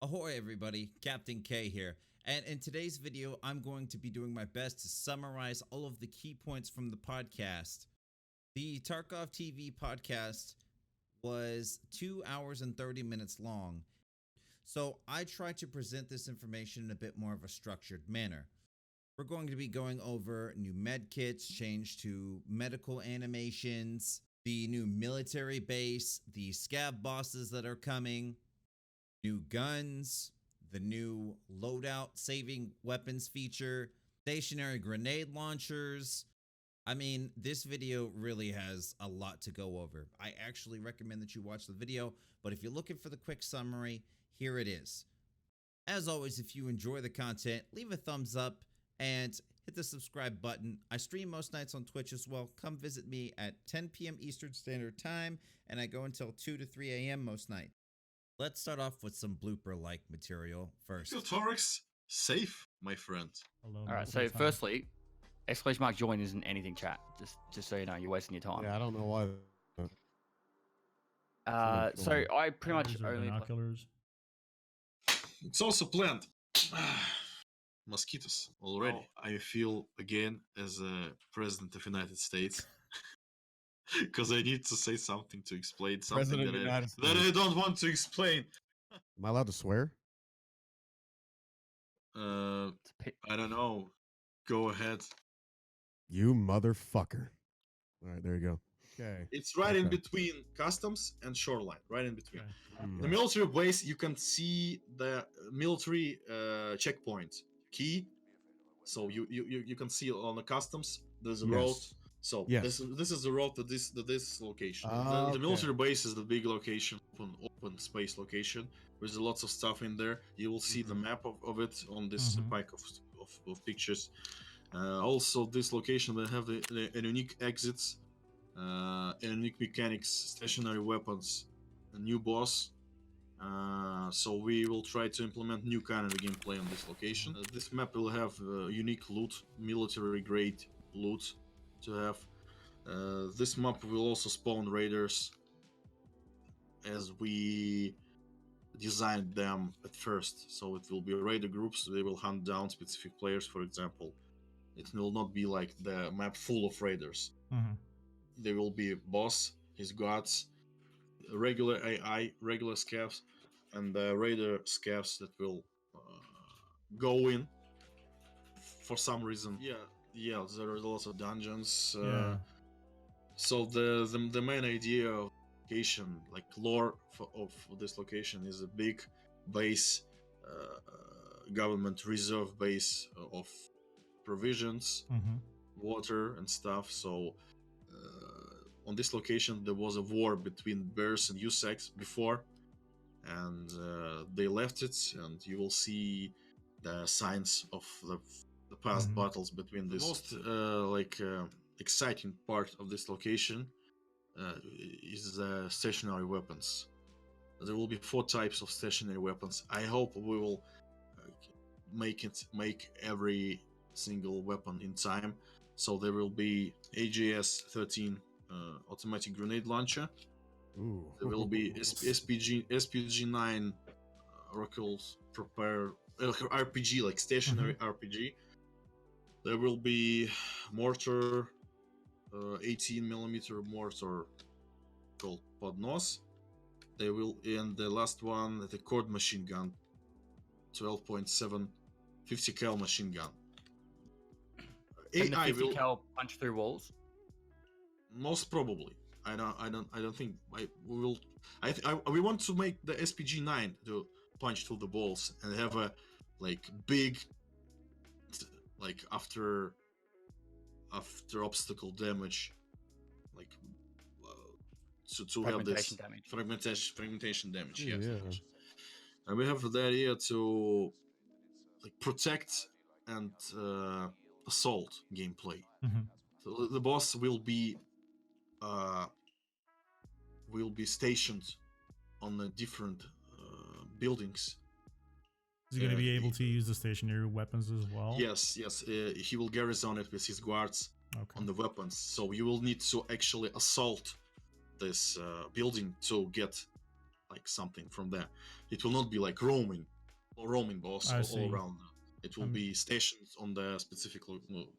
Ahoy everybody, Captain K here, and in today's video I'm going to be doing my best to summarize all of the key points from the podcast. The Tarkov TV podcast was 2 hours and 30 minutes long, so I tried to present this information in a bit more of a structured manner. We're going to be going over new med kits, change to medical animations, the new military base, the Scav bosses that are coming, new guns, the new loadout saving weapons feature, stationary grenade launchers. I mean, this video really has a lot to go over. I actually recommend that you watch the video, but if you're looking for the quick summary, here it is. As always, if you enjoy the content, leave a thumbs up and hit the subscribe button. I stream most nights on Twitch as well. Come visit me at 10 p.m. Eastern Standard Time, and I go until 2 to 3 a.m. most nights. Let's start off with some blooper-like material first. Torx, safe, my friend. Hello, All right. So firstly, ! Join isn't anything, chat. Just so you know, you're wasting your time. Yeah, I don't know why. So I pretty much These are only. binoculars. It's also planned. Mosquitoes already. Oh. I feel again as a president of United States. Because I need to say something to explain something that I don't want to explain. Am I allowed to swear? I don't know. Go ahead. You motherfucker. All right, there you go. Okay. It's right in between customs and shoreline. Right in between. Okay. The military base, you can see the military checkpoint key. So you can see on the customs. There's a road. So this is the road to this location. The military base is the big location, open space location. There's lots of stuff in there. You will see the map of it on this pack of pictures. Also, this location will have the unique exits, unique mechanics, stationary weapons, a new boss. So we will try to implement new kind of gameplay on this location. This map will have unique loot, military grade loot to have. This map will also spawn raiders as we designed them at first. So it will be raider groups. They will hunt down specific players, for example. It will not be like the map full of raiders. There will be a boss, his guards, regular AI, regular scavs, and raider scavs that will go in for some reason. Yeah, there are lots of dungeons. So the main idea of location, like lore of this location, is a big base, government reserve base of provisions, water and stuff. So on this location there was a war between Bears and USEX before, and they left it, and you will see the signs of the past battles between this. The most exciting part of this location is the stationary weapons. There will be 4 types of stationary weapons. I hope we will make every single weapon in time. So there will be AGS-13 automatic grenade launcher. Ooh. There will be SPG-9 Rockles prepare RPG, like stationary RPG. There will be mortar, 18mm mortar called Podnos. They will, and the last one, the cord machine gun, 12.7 50 cal machine gun. Can the 50 cal punch through walls? Most probably. I don't think we will. We want to make the SPG-9 to punch through the walls and have a big, after obstacle damage, to have this fragmentation damage. Yes. And we have the idea to protect and assault gameplay. So the boss will be stationed on the different buildings. Is he going to be able to use the stationary weapons as well? Yes. He will garrison it with his guards on the weapons. So you will need to actually assault this building to get like something from there. It will not be like roaming boss all around. It will be stationed on the specific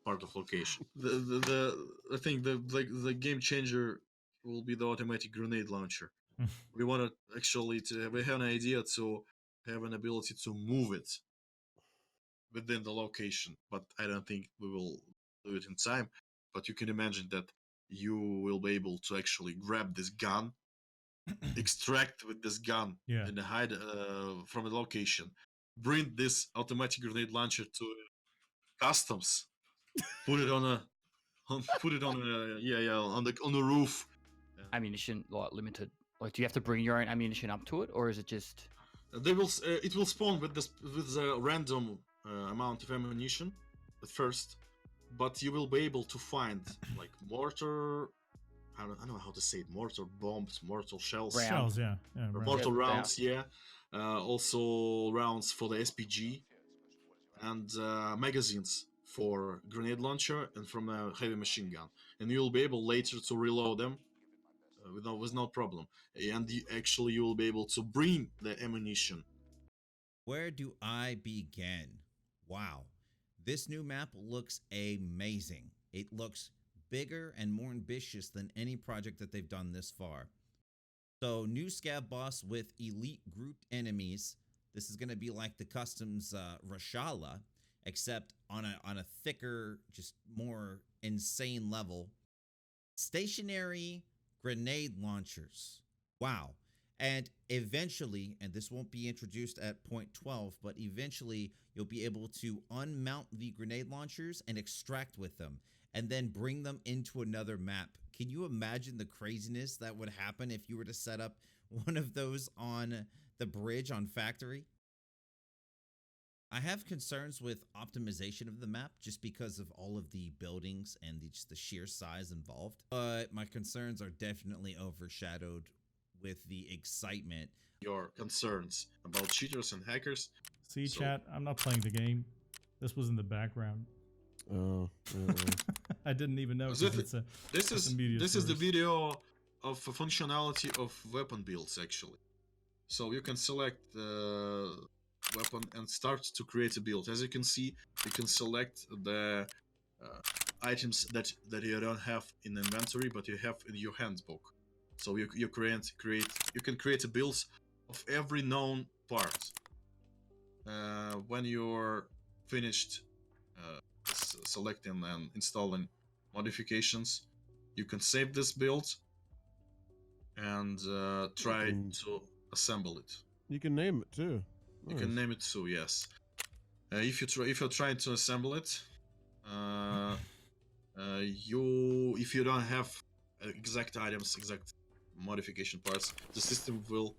part of location. I think the game changer will be the automatic grenade launcher. We want to actually we have an idea to have an ability to move it within the location, but I don't think we will do it in time. But you can imagine that you will be able to actually grab this gun, extract with this gun, and hide from a location. Bring this automatic grenade launcher to customs, put it on a on the roof. Ammunition like limited. Like, do you have to bring your own ammunition up to it, or is it just? It will spawn with a random amount of ammunition at first, but you will be able to find like mortar. I don't know how to say it. Mortar bombs, mortar shells. Shells, mortar rounds, also rounds for the SPG, and magazines for grenade launcher and from a heavy machine gun. And you'll be able later to reload them with no problem. And you will be able to bring the ammunition. Where do I begin? Wow. This new map looks amazing. It looks bigger and more ambitious than any project that they've done this far. So, new Scav boss with elite grouped enemies. This is going to be like the customs Rashala, except on a thicker, just more insane level. Stationary grenade launchers. Wow. And eventually, and this won't be introduced at point 12, but eventually you'll be able to unmount the grenade launchers and extract with them, and then bring them into another map. Can you imagine the craziness that would happen if you were to set up one of those on the bridge on Factory? I have concerns with optimization of the map just because of all of the buildings and just the sheer size involved. But my concerns are definitely overshadowed with the excitement. Your concerns about cheaters and hackers. See, chat, I'm not playing the game. This was in the background. Oh, I didn't even know. This is the video of functionality of weapon builds actually. So you can select the weapon and start to create a build. As you can see, you can select the items that you don't have in inventory, but you have in your handbook. So you can create a build of every known part. When you're finished selecting and installing modifications, you can save this build and try to assemble it. You can name it too. You can name it too, yes. If you're trying to assemble it, if you don't have exact items, exact modification parts, the system will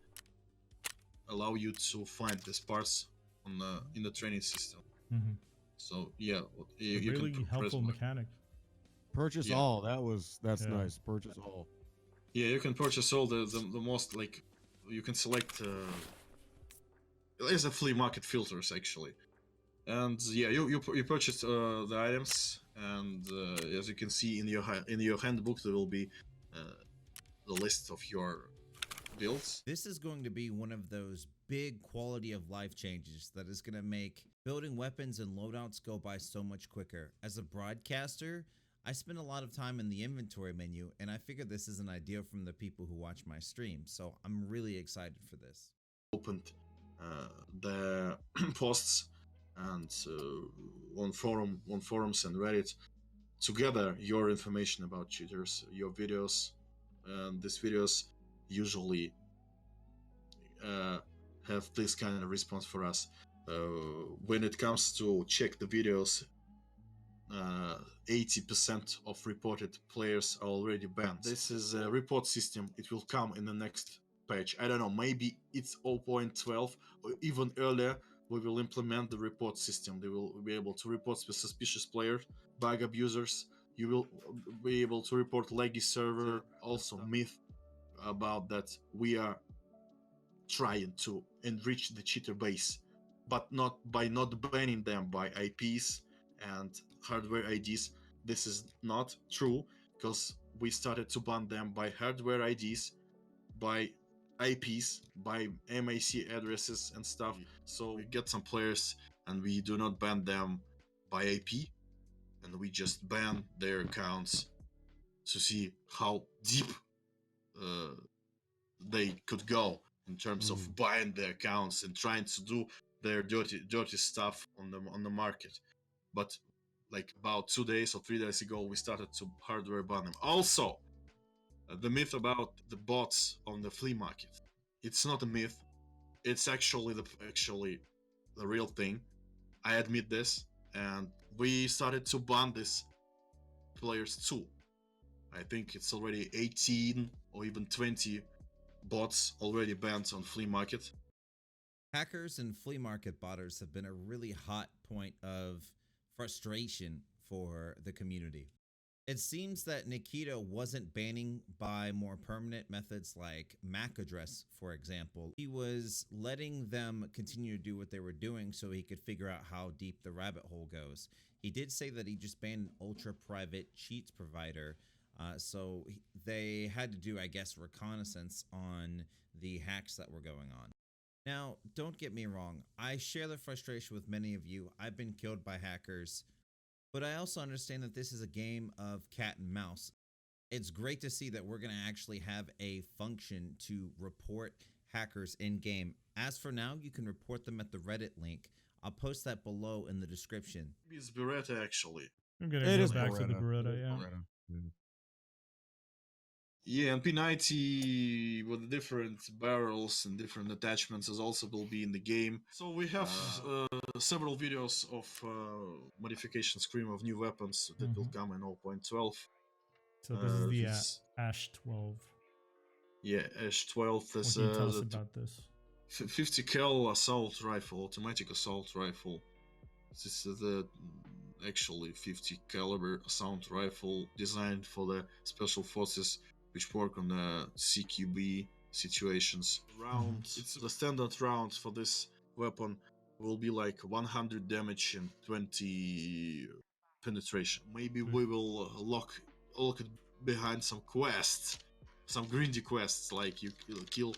allow you to find these parts in the training system. Mm-hmm. So yeah, you really can helpful mechanic. Purchase all. That's nice. Purchase all. Yeah, you can purchase all the most, like, you can select. There's a flea market filters actually, and yeah, you purchase the items, and as you can see in your handbook, there will be the list of your builds. This is going to be one of those big quality of life changes that is going to make building weapons and loadouts go by so much quicker. As a broadcaster, I spend a lot of time in the inventory menu, and I figure this is an idea from the people who watch my stream, so I'm really excited for this. Opened the posts and on forums and Reddit to gather your information about cheaters, your videos, and these videos usually have this kind of response for us. When it comes to check the videos, 80% of reported players are already banned. This is a report system. It will come in the next patch. I don't know, maybe it's 0.12 or even earlier. We will implement the report system. They will be able to report suspicious players, bug abusers. You will be able to report laggy server. Also, myth about that we are trying to enrich the cheater base, but not banning them by IPs and hardware IDs. This is not true, because we started to ban them by hardware IDs, by IPs, by MAC addresses and stuff. So we get some players and we do not ban them by IP, and we just ban their accounts to see how deep they could go in terms of buying their accounts and trying to do their dirty stuff on the market. But like about 2 days or 3 days ago, we started to hardware ban them. Also, the myth about the bots on the flea market. It's not a myth. It's actually the real thing. I admit this, and we started to ban these players too. I think it's already 18 or even 20 bots already banned on flea market. Hackers and flea market botters have been a really hot point of frustration for the community. It seems that Nikita wasn't banning by more permanent methods like MAC address, for example. He was letting them continue to do what they were doing so he could figure out how deep the rabbit hole goes. He did say that he just banned an ultra private cheats provider, so they had to do, I guess, reconnaissance on the hacks that were going on. Now, don't get me wrong, I share the frustration with many of you. I've been killed by hackers, but I also understand that this is a game of cat and mouse. It's great to see that we're going to actually have a function to report hackers in game. As for now, you can report them at the Reddit link. I'll post that below in the description. It's Beretta, actually. I'm gonna It go is back to the Beretta. Beretta, yeah. Yeah, and P90 with different barrels and different attachments as also will be in the game. So we have several videos of modification screen of new weapons that will come in 0.12. So this is the ASH-12. Yeah, ASH-12. What can you tell us about this? 50 cal assault rifle, automatic assault rifle. This is the actually 50 caliber assault rifle designed for the special forces which work on the CQB situations. Rounds, it's the standard rounds for this weapon will be like 100 damage and 20 penetration. Maybe we will lock it behind some quests, some grindy quests, like you kill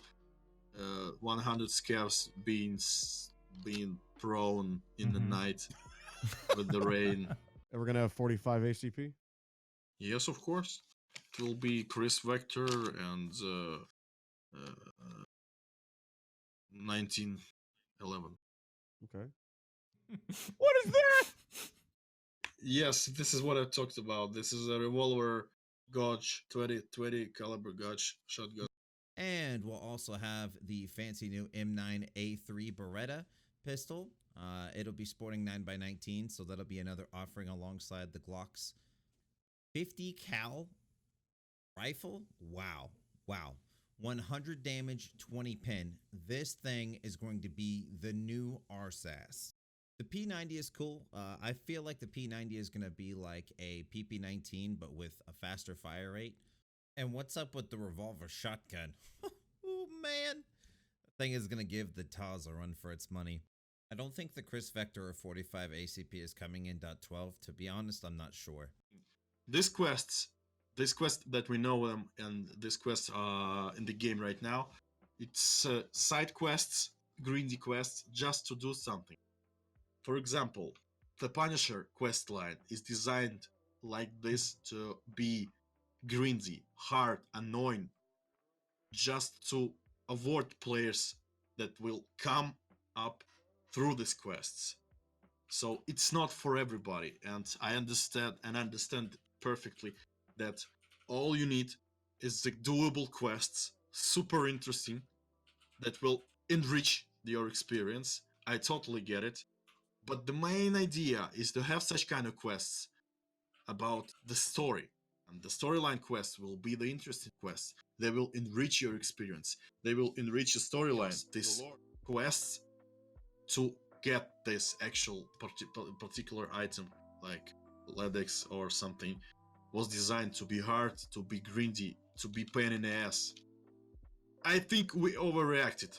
100 scavs being prone in the night with the rain. And we're gonna have 45 ACP? Yes, of course. It will be Chris Vector and 1911. Okay. What is that? Yes, this is what I talked about. This is a revolver gauge, 20 caliber gauge shotgun. And we'll also have the fancy new M9A3 Beretta pistol. It'll be sporting 9x19, so that'll be another offering alongside the Glock's 50 cal rifle. Wow. 100 damage, 20 pin. This thing is going to be the new RSAS. The P90 is cool. I feel like the P90 is going to be like a PP19, but with a faster fire rate. And what's up with the revolver shotgun? Oh, man. The thing is going to give the Taz a run for its money. I don't think the Chris Vector or 45 ACP is coming in .12. To be honest, I'm not sure. This quest that we know them, and this quest in the game right now, it's side quests, grindy quests, just to do something. For example, the Punisher quest line is designed like this to be grindy, hard, annoying, just to avoid players that will come up through these quests. So it's not for everybody, and I understand perfectly that all you need is the doable quests, super interesting, that will enrich your experience. I totally get it. But the main idea is to have such kind of quests about the story. And the storyline quests will be the interesting quests. They will enrich your experience. They will enrich the storyline. These quests to get this actual particular item, like LEDX or something, was designed to be hard, to be grindy, to be pain in the ass. I think we overreacted.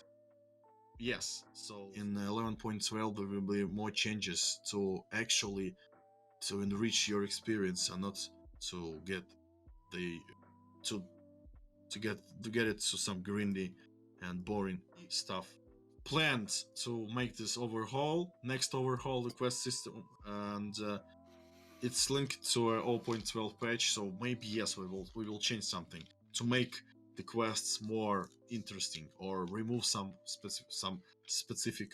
Yes, so in 11.12 there will be more changes to actually to enrich your experience and not to get the to get it to some grindy and boring stuff. Planned to make this overhaul, next overhaul the quest system, and it's linked to a 0.12 patch, so maybe yes, we will change something to make the quests more interesting or remove some specific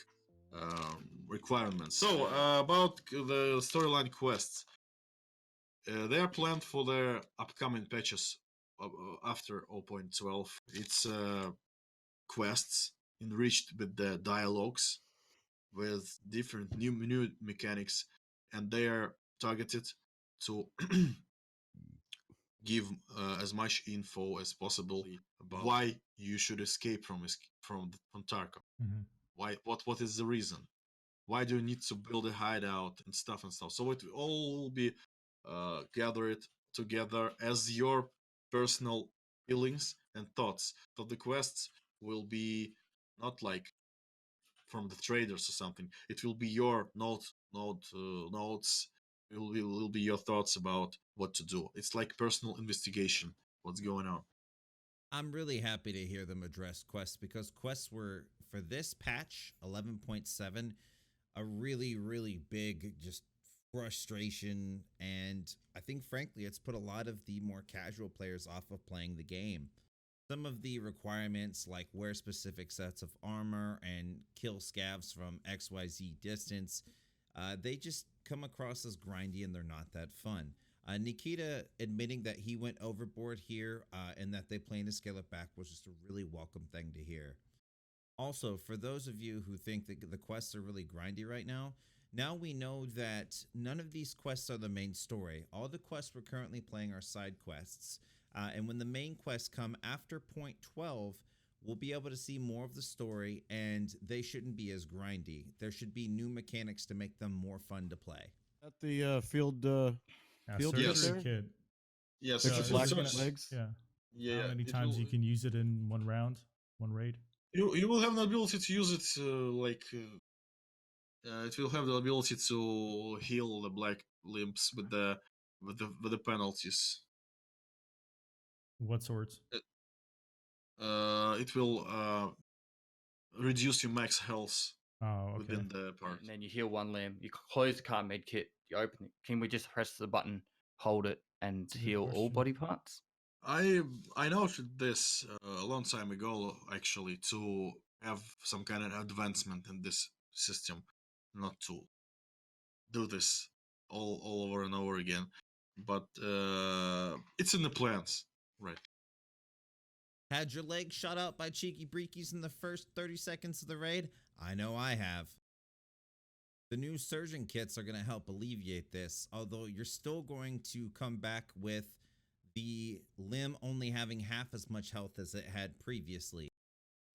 requirements. So about the storyline quests, they are planned for the upcoming patches after 0.12. It's quests enriched with the dialogues, with different new mechanics, and they are targeted to give as much info as possible about why you should escape from Tarkov. Mm-hmm. What is the reason? Why do you need to build a hideout and stuff? So it all will be gathered together as your personal feelings and thoughts. So the quests will be not like from the traders or something. It will be your notes. It will be your thoughts about what to do. It's like personal investigation. What's going on? I'm really happy to hear them address quests, because quests were, for this patch 11.7, a really big just frustration, and I think frankly it's put a lot of the more casual players off of playing the game. Some of the requirements, like wear specific sets of armor and kill scavs from XYZ distance, they just come across as grindy and they're not that fun. Nikita admitting that he went overboard here and that they plan to scale it back was just a really welcome thing to hear. Also, for those of you who think that the quests are really grindy right now we know that none of these quests are the main story. All the quests we're currently playing are side quests. And when the main quests come after point 12, we'll be able to see more of the story, and they shouldn't be as grindy. There should be new mechanics to make them more fun to play. At the field Surgery kit. Yes, Picture it's black gonna- legs. Yeah. How many times you can use it in one round, one raid? You will have the ability to use it it will have the ability to heal the black limbs with the penalties. What sorts? It will reduce your max health Oh, okay. within the part. And then you heal one limb. You close the card med kit. You open it. Can we just press the button, hold it, and That's a good heal all question. body parts? I noted this a long time ago, actually, to have some kind of advancement in this system, not to do this all over and over again. But it's in the plans, right? Had your leg shot out by cheeky breekies in the first 30 seconds of the raid? I know I have. The new surgeon kits are going to help alleviate this, although you're still going to come back with the limb only having half as much health as it had previously.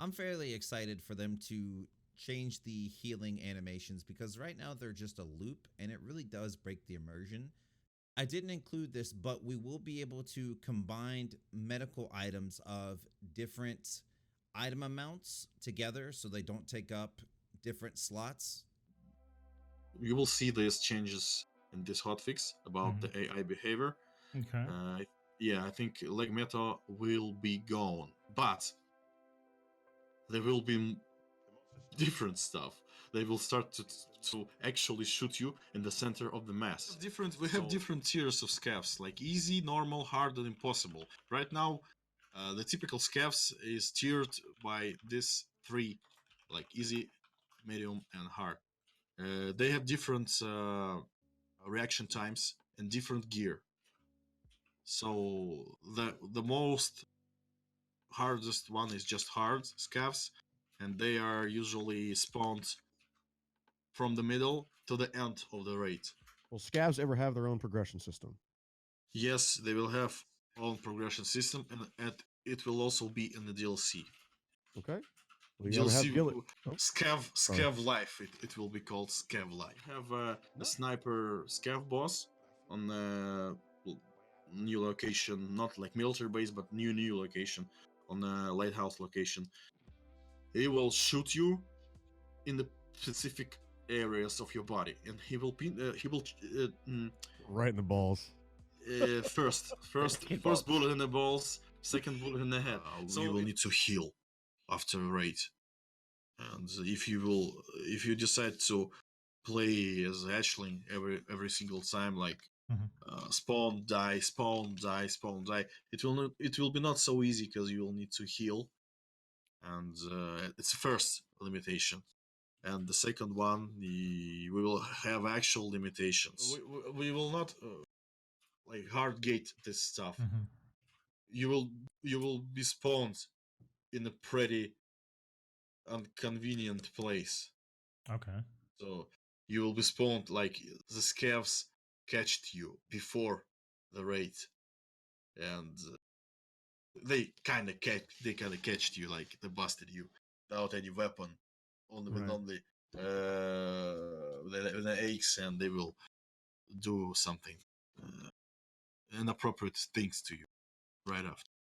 I'm fairly excited for them to change the healing animations, because right now they're just a loop and it really does break the immersion. I didn't include this, but we will be able to combine medical items of different item amounts together so they don't take up different slots. You will see these changes in this hotfix about the AI behavior. Okay. I think leg meta will be gone, but there will be different stuff. They will start to actually shoot you in the center of the mass. We have different tiers of scavs, like easy, normal, hard, and impossible. Right now, the typical scavs is tiered by these three, like easy, medium, and hard. They have different reaction times and different gear. So the most hardest one is just hard scavs, and they are usually spawned from the middle to the end of the raid. Will scavs ever have their own progression system? Yes, they will have own progression system, and it will also be in the DLC. Okay. Well, you have Scav Life. It will be called Scav Life. Have a sniper Scav boss on a new location, not like military base, but new location on a lighthouse location. He will shoot you in the specific areas of your body, and he will right in the balls. First bullet in the balls, second bullet in the head. So you will need to heal after a raid. And if you decide to play as a hatchling every single time, like spawn, die, spawn, die, spawn, die, it will be not so easy because you will need to heal, and it's the first limitation. And the second one, we will have actual limitations. We will not like hard gate this stuff. You will be spawned in a pretty inconvenient place. Okay. So you will be spawned like the scavs catched you before the raid, and they kind of catched you, like they busted you without any weapon, only with only the aches, and they will do something inappropriate things to you right after.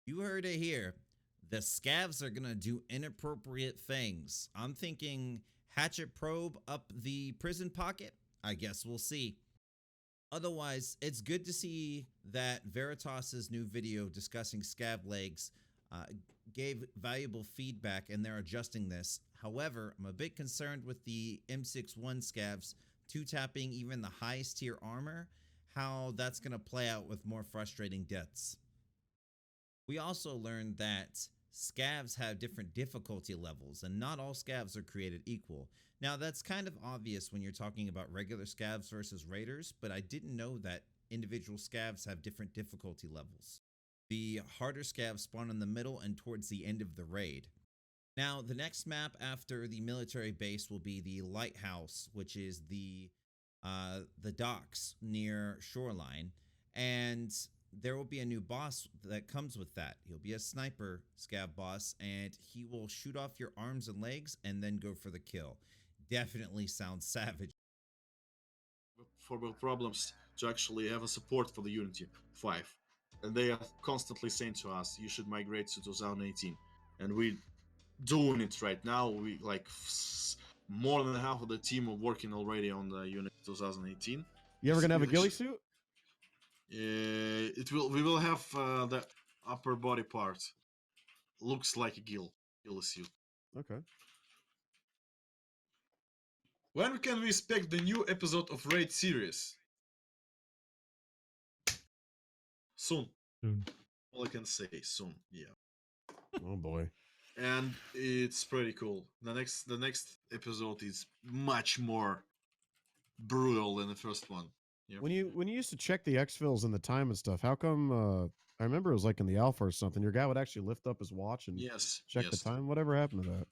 You heard it here. The scavs are gonna do inappropriate things. I'm thinking hatchet probe up the prison pocket. I guess we'll see. Otherwise, it's good to see that Veritas's new video discussing scav legs gave valuable feedback and they're adjusting this. However, I'm a bit concerned with the M61 scavs two-tapping even the highest tier armor, how that's going to play out with more frustrating deaths. We also learned that scavs have different difficulty levels, and not all scavs are created equal. Now, that's kind of obvious when you're talking about regular scavs versus raiders, but I didn't know that individual scavs have different difficulty levels. The harder scavs spawn in the middle and towards the end of the raid. Now, the next map after the military base will be the lighthouse, which is the docks near shoreline, and there will be a new boss that comes with that. He'll be a sniper scav boss, and he will shoot off your arms and legs and then go for the kill. Definitely sounds savage. For problems to actually have a support for the Unity 5. And they are constantly saying to us, you should migrate to 2018. And we're doing it right now. We more than half of the team are working already on the Unity 2018. You ever gonna have a ghillie suit? We will have the upper body part. Looks like a ghillie suit. Okay. When can we expect the new episode of Raid series? Soon. All I can say, soon. Yeah. Oh boy. And it's pretty cool. The next episode is much more brutal than the first one. Yep. When you used to check the exfils and the time and stuff, how come? I remember it was like in the alpha or something. Your guy would actually lift up his watch and check the time. Whatever happened to that?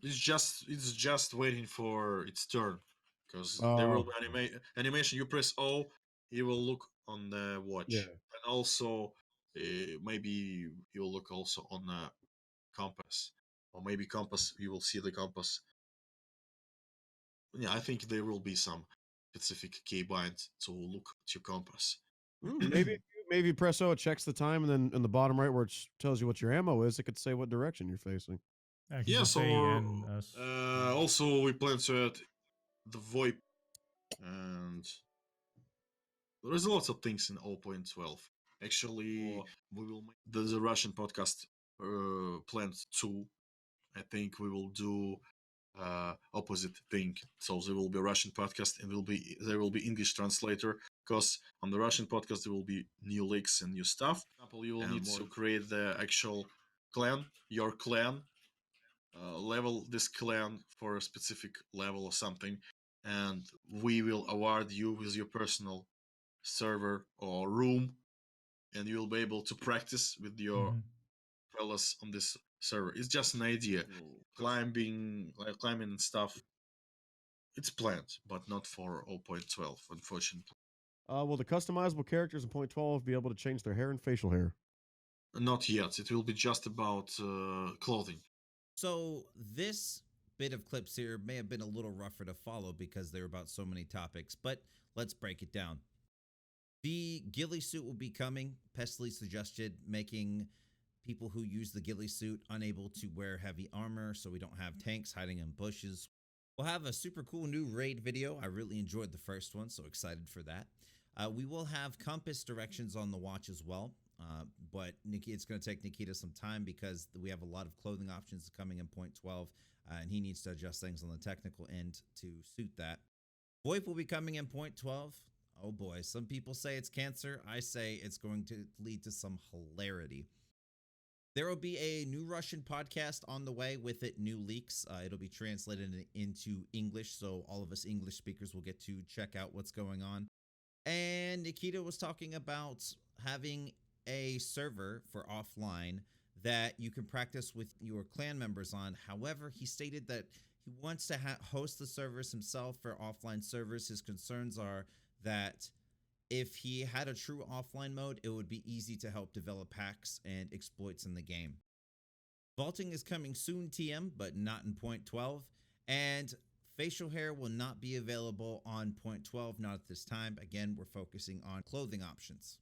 It's just waiting for its turn, because there will be animation. You press O, he will look on the watch, and also maybe he will look also on the compass, or maybe compass. You will see the compass. Yeah, I think there will be some specific keybind to look at your compass. Maybe press O, it checks the time, and then in the bottom right where it tells you what your ammo is, it could say what direction you're facing. Yes, or also we plan to add the VoIP, and there's lots of things in 0.12. Actually, we will make the Russian podcast planned too. I think we will do opposite thing. So there will be a Russian podcast, and there will be English translator, because on the Russian podcast there will be new leaks and new stuff. For example, you will need to create the actual clan, your clan. Level this clan for a specific level or something, and we will award you with your personal server or room, and you'll be able to practice with your fellas on this server. It's just an idea. Climbing and stuff, it's planned, but not for 0.12, unfortunately. Will the customizable characters in 0.12 be able to change their hair and facial hair? Not yet. It will be just about clothing. So this bit of clips here may have been a little rougher to follow because they're about so many topics, but let's break it down. The ghillie suit will be coming. Pestily suggested making people who use the ghillie suit unable to wear heavy armor so we don't have tanks hiding in bushes. We'll have a super cool new raid video. I really enjoyed the first one, so excited for that. We will have compass directions on the watch as well. But it's going to take Nikita some time because we have a lot of clothing options coming in point 12, and he needs to adjust things on the technical end to suit that. VoIP will be coming in point 12. Oh boy, some people say it's cancer. I say it's going to lead to some hilarity. There will be a new Russian podcast on the way, with it new leaks. It'll be translated into English, so all of us English speakers will get to check out what's going on. And Nikita was talking about having a server for offline that you can practice with your clan members on. However, he stated that he wants to host the servers himself for offline servers. His concerns are that if he had a true offline mode, it would be easy to help develop hacks and exploits in the game. Vaulting is coming soon, TM, but not in point 12. And facial hair will not be available on point 12, not at this time. Again, we're focusing on clothing options.